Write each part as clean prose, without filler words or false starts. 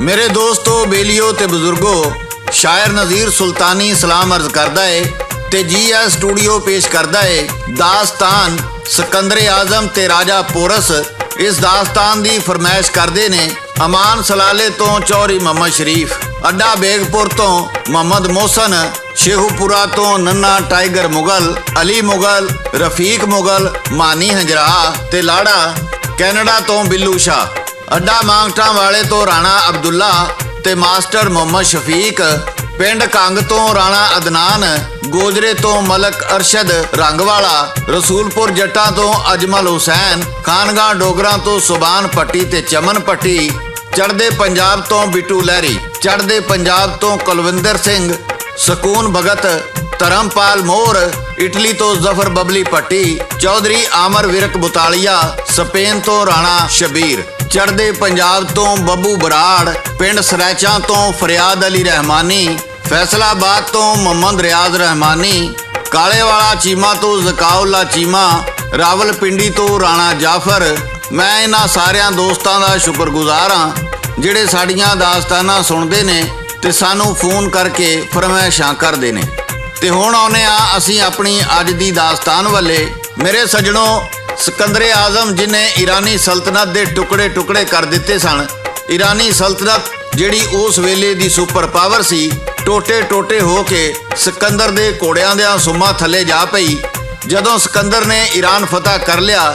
मेरे दोस्तों, बेलियो ते बुजुर्गो, शायर नज़ीर सुल्तानी सलाम अर्ज करदा है ते GS स्टूडियो पेश करदा है दास्तान सिकंदर आजम ते राजा पोरस। इस दास्तान की फरमाइश करते ने अमान सलाले तो चौधरी मोहम्मद शरीफ, अड्डा बेगपुर तो मोहम्मद मोहसन, शेखुपुरा तो नन्ना टाइगर मुगल, अली मुगल, रफीक मुगल, मानी हंजरा ते लाड़ा, कैनेडा तो बिल्लू शाह, अड्डा मांगटा वाले तो राणा अब्दुल्ला ते मास्टर मोहम्मद शफीक, पिंड कंग तो राणा अदनान, गोजरे तो मलक अरशद रंगवाला, रसूलपुर जट्टा तो अजमल हुसैन, खानगाह डोगरा तो सुबान पट्टी ते चमन पट्टी, चढ़दे पंजाब तो बिटू लहरी, चढ़दे पंजाब तो कुलविंदर सिंह, सकून भगत, धर्मपाल मोर, इटली तो जफर बबली पट्टी, चौधरी आमर विरक बुतालिया, स्पेन तो राणा शबीर, चढ़दे पंजाब तो बब्बू बराड़, पिंड सरैचा तो फरियाद अली रहमानी, फैसलाबाद तो मोहम्मद रियाज रहमानी, कालेवाला चीमा तो जकाउल्ला चीमा, रावलपिंडी तो राणा जाफर। मैं इन्हां सारियां दोस्तां दा शुक्रगुजार हाँ जिहड़े साडियां दास्तानां सुणदे ने ते सानू फोन करके फरमाइशां करदे ने। ते हुण आउने आ असीं अपनी अज दी दास्तान वाले। मेरे सजणों, सिकंदर आजम जिन्हें ईरानी सल्तनत के टुकड़े टुकड़े कर दिते सन, ईरानी सल्तनत जिहड़ी उस वेले दी सुपर पावर सी, टोटे टोटे हो के सिकंदर दे घोड़ियां दे सुम्मां थले जा पई। जदों सिकंदर ने ईरान फतह कर लिया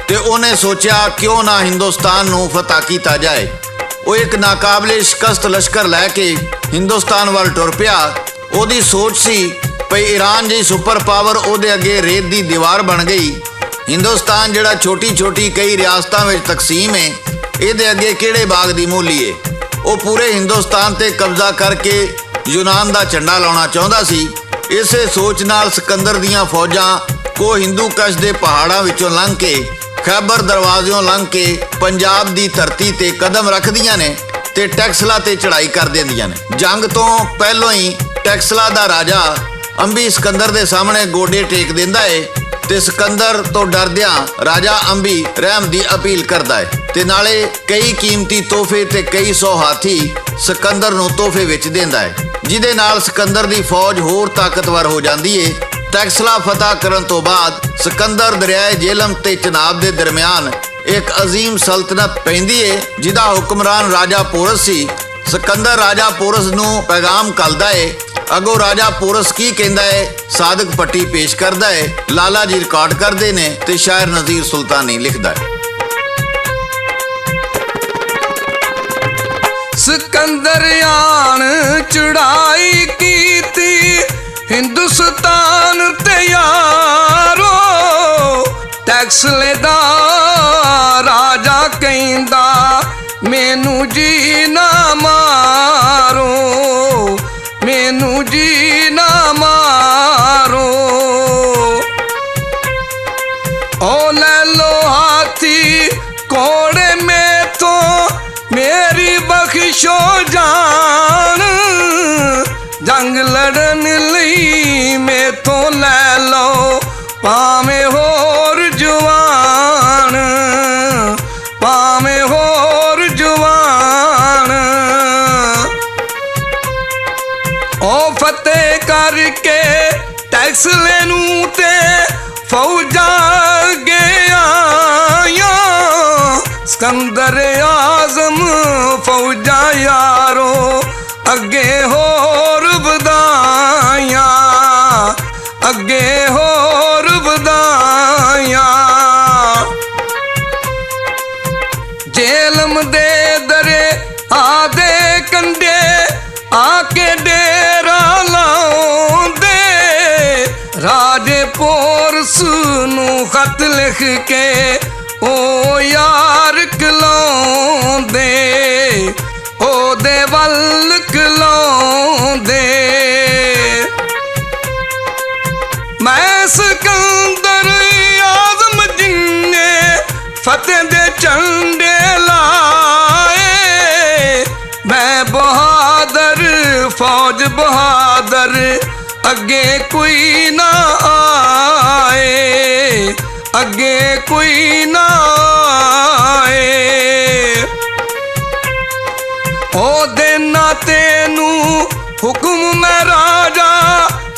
ते उन्हें सोचा क्यों ना हिंदुस्तान नूं फतह कीता जाए। वो एक नाकाबले शिकस्त लश्कर लैके हिंदुस्तान वाल टुर पिया। ओदी सोच सी भई ईरान जी सुपर पावर ओदे अगे रेत दी दीवार बन गई। हिंदुस्तान जिहड़ा छोटी छोटी कई रियासतां विच तकसीम है, इहदे अगे किहड़े बाग दी मूली है। वो पूरे हिंदुस्तान ते कब्जा करके यूनान दा झंडा लाउणा चाहुंदा सी। इसे सोच नाल सिकंदर दीयां फौजां को हिंदू कश दे पहाड़ां विचों लंघ के, खैबर दरवाज़ों लंघ के पंजाब दी धरती ते कदम रखदियां ने ते टैक्सला ते चढ़ाई कर देंदियां ने। जंग तो पहलों ही टैक्सला दा राजा अंबी सिकंदर दे सामने गोडे टेक देंदा है ते सिकंदर तो डरदियां राजा अंबी रहम दी अपील करदा है ते नाले कई कीमती तोहफे ते कई सौ हाथी सिकंदर नूं तोहफे विच देंदा है, जिहदे नाल सिकंदर दी फौज होर ताकतवर हो जांदी है। टैक्सला फतह करन तो बाद सिकंदर दरियाए जेलम ते चनाब दे दरमियान एक अजीम सल्तनत पैंदी है जिहदा हुक्मरान राजा पोरस सी। सिकंदर राजा पोरस नूं पैगाम घल्लदा है। अगो राजा पोरस की कहंदा है, सादक पट्टी पेश करदा है, लाला जी रिकॉर्ड करदे ने ते शायर नज़ीर सुल्तानी लिखदा है। सिकंदर आन चढ़ाई कीती हिंदुस्तान ते यारो, टैक्सले दा राजा कहंदा मैनू जी ना मारो, मैनू जी ना मारो। ओ ले लो हाथी कोड़े में तो मेरी बख्शो जान, जंग लड़न लई में तो ले लो पावे होर जवान, पावे होर जवान। ओ फतेह करके टैक्सले नूं ते फौजा गया, सिकंदर आजम फौजा यारो अगे होर वधाया, अगे होर वधाया। जेलम दे दरे आदे कंडे आके डेरा लाउंदे, राजे पोरस नूं खत लिख के ओ यार कलाउंदे, ओ दे वल कलाउंदे। मैं सिकंदर आजम जिन्ने फतेह दे झंडे लाए, मैं बहादुर फौज बहादुर अगे कोई ना आए, अगे कोई ना आए। ओ तेनू हुक्म मैं राजा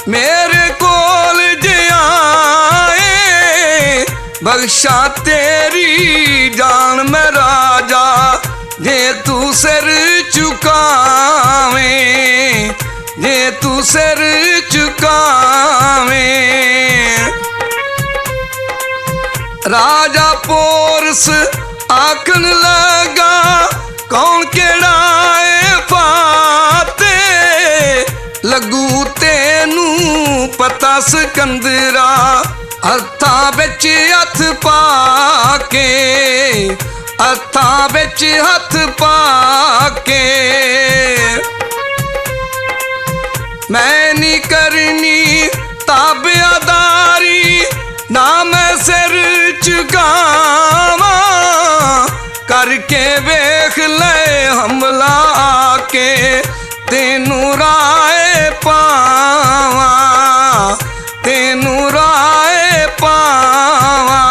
मेरे कोल जे आए, बख्शा तेरी जान मैं राजा जे तू सिर चुकावें, जे तू सिर चुकावें। राजा पोरस आखन लगा कौन केड़ा है फाते, लगू तेनू पता सिकंदरा हत्थां विच हथ पाके, हत्थां विच हथ पाके। मैं नी करनी ताबियादारी ना मैं सिर चुकावा, करके वेख ले हमला आके तेनू राय पावा, तेनू राय पावा।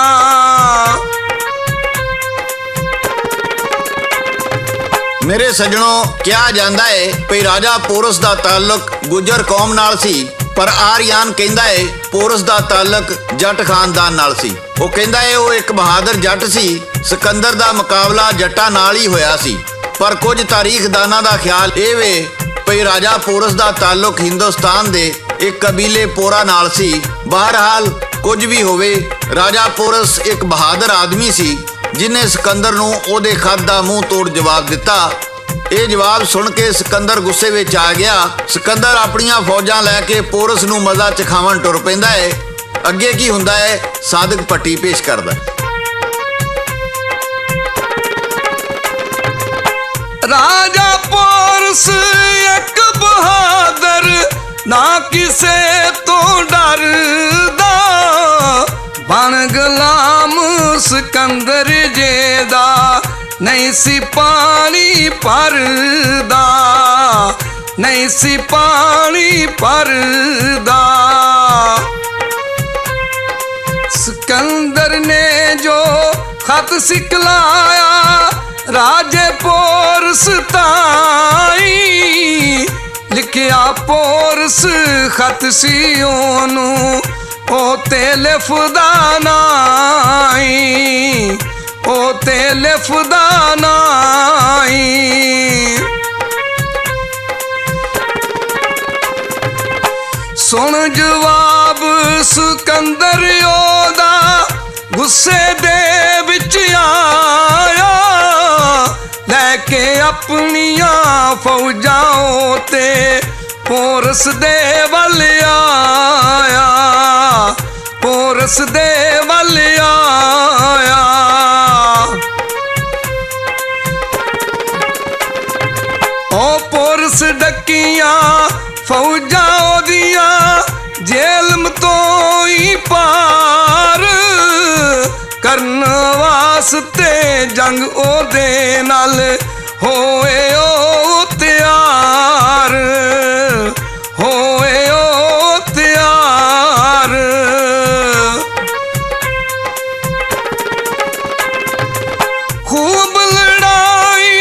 मेरे सजणों ਕਿਹਾ ਜਾਂਦਾ ਹੈ ਭਈ ਰਾਜਾ ਪੋਰਸ ਦਾ ਤਾਲੁਕ ਗੁੱਜਰ ਕੌਮ ਨਾਲ ਸੀ, ਪਰ ਆਰੀਆਨ ਕਹਿੰਦਾ ਹੈ ਪੋਰਸ ਦਾ ਤਾਲੁਕ ਜੱਟ ਖਾਨਦਾਨ ਨਾਲ ਸੀ। ਉਹ ਕਹਿੰਦਾ ਹੈ ਉਹ ਇੱਕ ਬਹਾਦਰ ਜੱਟ ਸੀ, ਸਿਕੰਦਰ ਦਾ ਮੁਕਾਬਲਾ ਜੱਟਾਂ ਨਾਲ ਹੀ ਹੋਇਆ ਸੀ। ਪਰ ਕੁਝ ਤਾਰੀਖਦਾਨਾਂ ਦਾ ਖਿਆਲ ਇਹ ਵੇ ਭਈ ਰਾਜਾ ਪੋਰਸ ਦਾ ਤਾਲੁਕ ਹਿੰਦੁਸਤਾਨ ਦੇ ਇੱਕ ਕਬੀਲੇ ਪੋਰਾ ਨਾਲ ਸੀ। ਬਹਰਹਾਲ ਕੁਝ ਵੀ ਹੋਵੇ, ਰਾਜਾ ਪੋਰਸ ਇੱਕ ਬਹਾਦਰ ਆਦਮੀ ਸੀ ਜਿਨੇ ਸਿਕੰਦਰ ਨੂੰ ਉਹਦੇ ਖੱਤ ਦਾ ਮੂੰਹ ਤੋੜ ਜਵਾਬ ਦਿੱਤਾ। ਇਹ ਜਵਾਬ ਸੁਣ ਕੇ ਸਿਕੰਦਰ ਗੁੱਸੇ ਵਿੱਚ ਆ ਗਿਆ। ਸਿਕੰਦਰ ਆਪਣੀਆਂ ਫੌਜਾਂ ਲੈ ਕੇ ਪੋਰਸ ਨੂੰ ਮਜ਼ਾ ਚਖਾਵਣ ਟੁਰ ਪੈਂਦਾ ਹੈ। ਅੱਗੇ ਕੀ ਹੁੰਦਾ ਹੈ ਸਾਦਿਕ ਭੱਟੀ ਪੇਸ਼ ਕਰਦਾ। ਰਾਜਾ ਪੋਰਸ ਇੱਕ ਬਹਾਦਰ ਨਾ ਕਿਸੇ ਤੋਂ ਡਰਦਾ, ਬਣ ਗੁਲਾਮ ਸਿਕੰਦਰ ਜੇ ਦਾ ਨਹੀਂ ਸੀ ਪਾਣੀ ਭਰਦਾ, ਨਹੀਂ ਸੀ ਪਾਣੀ ਭਰਦਾ। सिकंदर ने जो खत सिखलाया राजे पोरस ताई, लिखिया पोरस खत सी ओनू ओ ते लिखदा नाई, ओ ते लिखदा नाई। सुन जवाब सिकंदर ओदा गुस्से दे विच आया, लैके अपनियां फौजां ते पोरस दे वल आया, पोरस दे वल आया। ओ पोरस डकियां फौजां ओदियां जेलम तो ही पार करन वास्ते जंग ओदे नाल होए ओ तैयार, होए ओ तैयार। खूब लड़ाई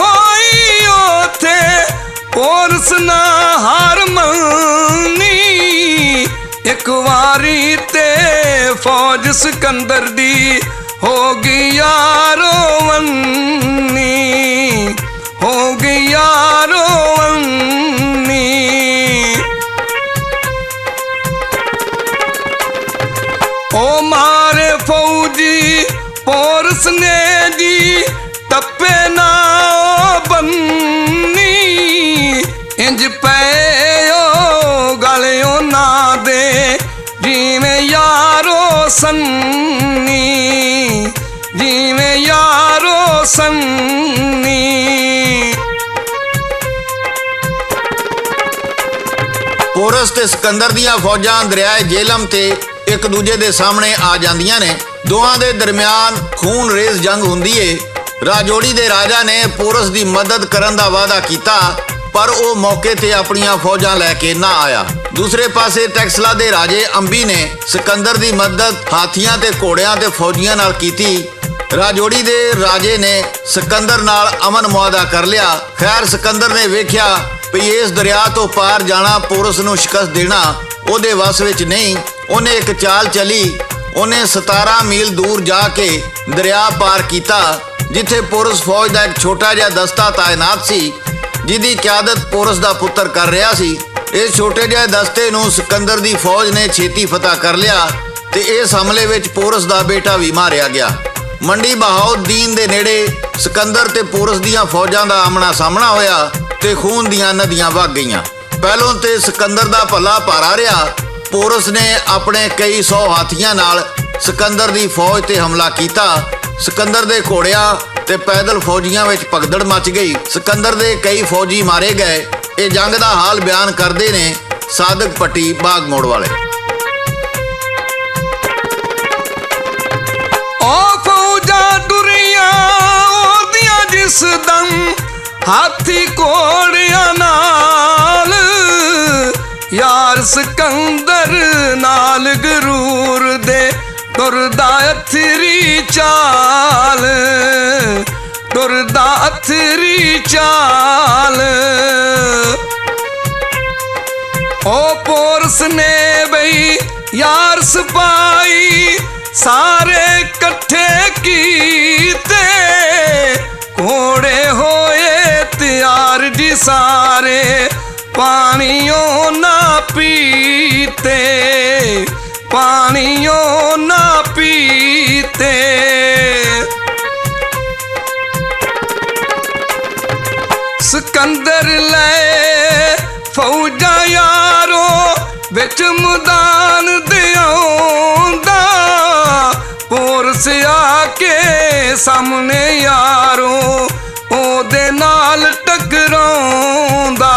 होई ओथे पोरस ना हार मनी, एक वारी ते फौज सिकंदर दी हो गई यारो वन्नी, हो गई यारो वन्नी। ओ मारे फौजी पोरस ने जी टप्पे ना बन्नी, इंज पे गलियों ना दे जिवें यारो सन्नी, जिवें यारो सन्नी। ਪੋਰਸ ਤੇ ਸਿਕੰਦਰ ਦੀਆਂ ਫੌਜਾਂ ਦਰਿਆਏ ਜੇਲਮ ਤੇ ਇੱਕ ਦੂਜੇ ਦੇ ਸਾਹਮਣੇ ਆ ਜਾਂਦੀਆਂ ਨੇ। ਦੋਹਾਂ ਦੇ ਦਰਮਿਆਨ ਖੂਨ ਰੇਜ਼ ਜੰਗ ਹੁੰਦੀ ਏ। ਰਾਜੋੜੀ ਦੇ ਰਾਜਾ ਨੇ ਪੋਰਸ ਦੀ ਮਦਦ ਕਰਨ ਦਾ ਵਾਅਦਾ ਕੀਤਾ, ਪਰ ਉਹ ਮੌਕੇ ਤੇ ਆਪਣੀਆਂ ਫੌਜਾਂ ਲੈ ਕੇ ਨਾ ਆਇਆ। ਦੂਸਰੇ ਪਾਸੇ ਟੈਕਸਲਾ ਦੇ ਰਾਜੇ ਅੰਬੀ ਨੇ ਸਿਕੰਦਰ ਦੀ ਮਦਦ ਹਾਥੀਆਂ ਤੇ ਘੋੜਿਆਂ ਤੇ ਫੌਜੀਆਂ ਨਾਲ ਕੀਤੀ। ਰਾਜੋੜੀ ਦੇ ਰਾਜੇ ਨੇ ਸਿਕੰਦਰ ਨਾਲ ਅਮਨ ਮੁਆਹਦਾ ਕਰ ਲਿਆ। ਖੈਰ ਸਿਕੰਦਰ ਨੇ ਵੇਖਿਆ ਵੀ ਇਸ ਦਰਿਆ ਤੋਂ ਪਾਰ ਜਾਣਾ, ਪੋਰਸ ਨੂੰ ਸ਼ਿਕਸਤ ਦੇਣਾ ਉਹਦੇ ਵੱਸ ਵਿੱਚ ਨਹੀਂ। ਉਹਨੇ ਇੱਕ ਚਾਲ ਚਲੀ। ਉਹਨੇ 17 ਮੀਲ ਦੂਰ ਜਾ ਕੇ ਦਰਿਆ ਪਾਰ ਕੀਤਾ, ਜਿੱਥੇ ਪੋਰਸ ਫੌਜ ਦਾ ਇੱਕ ਛੋਟਾ ਜਿਹਾ ਦਸਤਾ ਤਾਇਨਾਤ ਸੀ, ਜਿਹਦੀ ਕਿਆਦਤ ਪੋਰਸ ਦਾ ਪੁੱਤਰ ਕਰ ਰਿਹਾ ਸੀ। ਇਸ ਛੋਟੇ ਜਿਹੇ ਦਸਤੇ ਨੂੰ ਸਿਕੰਦਰ ਦੀ ਫੌਜ ਨੇ ਛੇਤੀ ਫਤਹ ਕਰ ਲਿਆ ਤੇ ਇਸ ਹਮਲੇ ਵਿੱਚ ਪੋਰਸ ਦਾ ਬੇਟਾ ਵੀ ਮਾਰਿਆ ਗਿਆ। ਮੰਡੀ ਬਹਾਉਦੀਨ ਦੇ ਨੇੜੇ ਸਿਕੰਦਰ ਤੇ ਪੋਰਸ ਦੀਆਂ ਫੌਜਾਂ ਦਾ ਆਮਣਾ ਸਾਹਮਣਾ ਹੋਇਆ ਤੇ ਖੂਨ ਦੀਆਂ ਨਦੀਆਂ ਵਗ ਗਈਆਂ। ਪਹਿਲੋਂ ਤੇ ਸਿਕੰਦਰ ਦਾ ਭੱਲਾ ਭਾਰਾ ਰਿਹਾ। ਪੋਰਸ ਨੇ ਆਪਣੇ ਕਈ 100 ਹਾਥੀਆਂ ਨਾਲ ਸਿਕੰਦਰ ਦੀ ਫੌਜ ਤੇ ਹਮਲਾ ਕੀਤਾ। ਸਿਕੰਦਰ ਦੇ ਘੋੜਿਆਂ ਤੇ ਪੈਦਲ ਫੌਜੀਆਂ ਵਿੱਚ ਭਗਦੜ ਮਚ ਗਈ। ਸਿਕੰਦਰ ਦੇ ਕਈ ਫੌਜੀ ਮਾਰੇ ਗਏ। ਇਹ ਜੰਗ ਦਾ ਹਾਲ ਬਿਆਨ ਕਰਦੇ ਨੇ ਸਾਦਕ ਪੱਟੀ ਬਾਗ ਮੋੜ ਵਾਲੇ। ਜਿਸ ਦਮ ਹਾਥੀ ਘੋੜਿਆਂ ਨਾਲ ਯਾਰ ਸਿਕੰਦਰ ਨਾਲ ਗਰੂਰ ਦੇ ਤੁਰਦਾ ਅਥਰੀ ਚਾਲ, ਤੁਰਦਾ ਅਥਰੀ ਚਾਲ। ਉਹ ਪੋਰਸ ਨੇ ਬਈ ਯਾਰ ਸਿਪਾਹੀ ਸਾਰੇ ਇਕੱਠੇ ਕੀਤੇ, ਘੋੜੇ ਹੋਏ ਤਿਆਰ ਜੀ ਸਾਰੇ, ਪਾਣੀਓ ਨਾ ਪੀਤੇ, ਪਾਣੀਓ ਨਾ ਪੀਤੇ। ਸਿਕੰਦਰ ਲੈ ਫੌਜਾਂ ਯਾਰੋ ਵਿੱਚ ਮੈਦਾਨ ਦੇ ਆਉਂਦਾ, ਪੋਰਸ ਆ ਕੇ ਸਾਹਮਣੇ ਯਾਰੋ ਉਹਦੇ ਨਾਲ ਟਕਰਾਉਂਦਾ,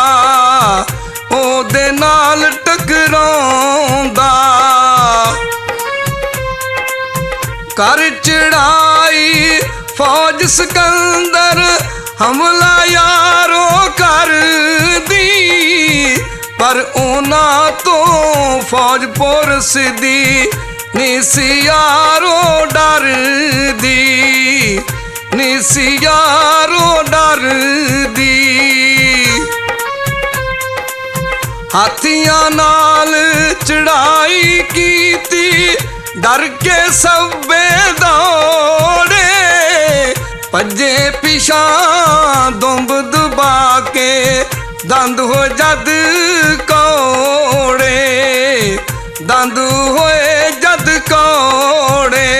ਉਹਦੇ ਨਾਲ ਟਕਰਾਉਂਦਾ। ਕਰ ਚੜਾਈ ਫੌਜ ਸਿਕੰਦਰ ਹਮਲਾ ਯਾਰੋ ਕਰਦੀ, ਪਰ ਉਹਨਾਂ ਤੋਂ ਫੌਜ ਪੋਰਸ ਦੀ ਨੀ ਸੀ ਯਾਰੋ ਡਰਦੀ, ਨੀ ਸੀ ਯਾਰੋ ਡਰਦੀ। ਹਾਥੀਆਂ ਨਾਲ ਚੜਾਈ ਕੀਤੀ, ਡਰ ਕੇ ਸਭੇ ਦੌੜੇ, ਭੱਜੇ ਪਿਛਾਂ ਦੁੰਬ ਦਬਾ ਕੇ, ਦੰਦ ਹੋ ਜਦ ਕੌੜੇ, ਦੰਦ ਹੋਏ ਜਦ ਕੌੜੇ।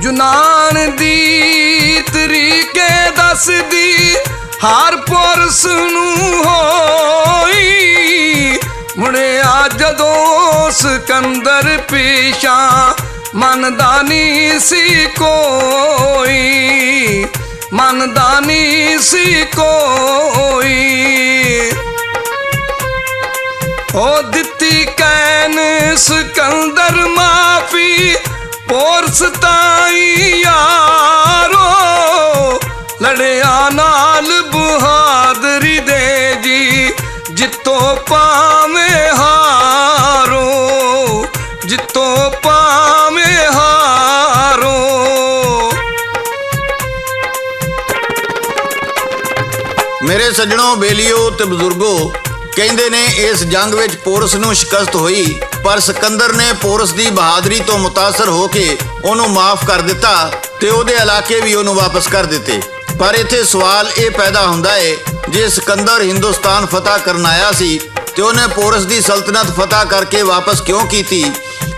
ਯੂਨਾਨ ਦੀ ਤਰੀਕੇ ਦੱਸਦੀ ਹਾਰ ਪੋਰਸ ਨੂੰ ਹੋਈ, ਮੁੜਿਆ ਜਦੋਂ ਸਿਕੰਦਰ ਪਿਛਾਂ ਮੰਨਦਾ ਨੀ ਸੀ ਕੋਈ, ਮੰਨਦਾ ਨੀ ਸੀ ਕੋਈ। ਉਹ ਦਿੱਤੀ ਕਹਿਣ ਸਿਕੰਦਰ ਮਾਫੀ ਪੋਰਸ ਤਾਈ ਯਾਰੋ, ਲੜਿਆ ਨਾਲ ਬਹਾਦਰੀ ਦੇ ਜੀ, ਜਿੱਤੋਂ ਪਾਵੇਂ ਹਾਰੋ, ਜਿੱਤੋਂ ਪਾਵੇਂ ਹਾਰੋ। ਮੇਰੇ ਸੱਜਣੋ, ਬੇਲੀਓ ਤੇ ਬਜ਼ੁਰਗੋ, ਕਹਿੰਦੇ ਨੇ ਇਸ ਜੰਗ ਵਿੱਚ ਪੋਰਸ ਨੂੰ ਸ਼ਿਕਸਤ ਹੋਈ, ਪਰ ਸਿਕੰਦਰ ਨੇ ਪੋਰਸ ਦੀ ਬਹਾਦਰੀ ਤੋਂ ਮੁਤਾਸਰ ਹੋ ਕੇ ਉਹਨੂੰ ਮਾਫ ਕਰ ਦਿੱਤਾ ਤੇ ਉਹਦੇ ਇਲਾਕੇ ਵੀ ਉਹਨੂੰ ਵਾਪਸ ਕਰ ਦਿੱਤੇ। ਪਰ ਇੱਥੇ ਸਵਾਲ ਇਹ ਪੈਦਾ ਹੁੰਦਾ ਏ, ਜੇ ਸਿਕੰਦਰ ਹਿੰਦੁਸਤਾਨ ਫਤਹ ਕਰਨ ਆਇਆ ਸੀ ਤੇ ਉਹਨੇ ਪੋਰਸ ਦੀ ਸਲਤਨਤ ਫਤਹ ਕਰਕੇ ਵਾਪਸ ਕਿਉਂ ਕੀਤੀ,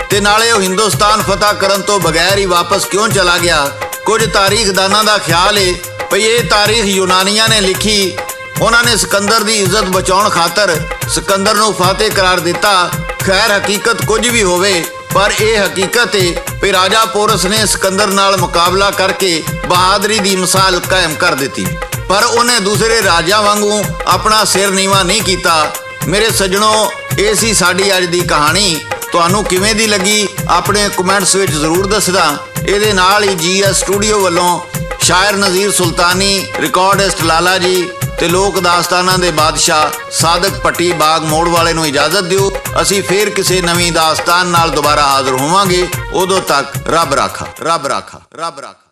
ਤੇ ਨਾਲੇ ਉਹ ਹਿੰਦੁਸਤਾਨ ਫਤਹ ਕਰਨ ਤੋਂ ਬਗੈਰ ਹੀ ਵਾਪਸ ਕਿਉਂ ਚਲਾ ਗਿਆ। ਕੁਝ ਤਾਰੀਖਦਾਨਾਂ ਦਾ ਖਿਆਲ ਏ ਭਈ ਇਹ ਤਾਰੀਖ ਯੂਨਾਨੀਆਂ ਨੇ ਲਿਖੀ। ਉਹਨਾਂ ਨੇ ਸਿਕੰਦਰ ਦੀ ਇੱਜ਼ਤ ਬਚਾਉਣ ਖਾਤਰ ਸਿਕੰਦਰ ਨੂੰ ਫਾਤਿਹ ਕਰਾਰ ਦਿੱਤਾ। ਖੈਰ ਹਕੀਕਤ ਕੁਝ ਵੀ ਹੋਵੇ, ਪਰ ਇਹ ਹਕੀਕਤ ਹੈ ਕਿ ਰਾਜਾ ਪੋਰਸ ਨੇ ਸਿਕੰਦਰ ਨਾਲ ਮੁਕਾਬਲਾ ਕਰਕੇ ਬਹਾਦਰੀ ਦੀ ਮਿਸਾਲ ਕਾਇਮ ਕਰ ਦਿੱਤੀ, ਪਰ ਉਹਨੇ ਦੂਸਰੇ ਰਾਜਿਆਂ ਵਾਂਗੂ ਆਪਣਾ ਸਿਰ ਨੀਵਾਂ ਨਹੀਂ ਕੀਤਾ। ਮੇਰੇ ਸੱਜਣੋ, ਇਹ ਸੀ ਸਾਡੀ ਅੱਜ ਦੀ ਕਹਾਣੀ। ਤੁਹਾਨੂੰ ਕਿਵੇਂ ਦੀ ਲੱਗੀ ਆਪਣੇ ਕਮੈਂਟਸ ਵਿੱਚ ਜ਼ਰੂਰ ਦੱਸਣਾ। ਇਹਦੇ ਨਾਲ ਹੀ GS ਸਟੂਡੀਓ ਵੱਲੋਂ ਸ਼ਾਇਰ ਨਜ਼ੀਰ ਸੁਲਤਾਨੀ, ਰਿਕਾਰਡਿਸਟ ਲਾਲਾ ਜੀ ਤੇ ਲੋਕ ਦਾਸਤਾਨਾਂ ਦੇ ਬਾਦਸ਼ਾਹ ਸਾਦਕ ਪੱਟੀ ਬਾਗ ਮੋੜ ਵਾਲੇ ਨੂੰ ਇਜਾਜ਼ਤ ਦਿਓ। ਅਸੀਂ ਫੇਰ ਕਿਸੇ ਨਵੀਂ ਦਾਸਤਾਨ ਨਾਲ ਦੁਬਾਰਾ ਹਾਜ਼ਰ ਹੋਵਾਂਗੇ। ਉਦੋਂ ਤੱਕ ਰੱਬ ਰਾਖਾ, ਰੱਬ ਰਾਖਾ, ਰੱਬ ਰਾਖਾ।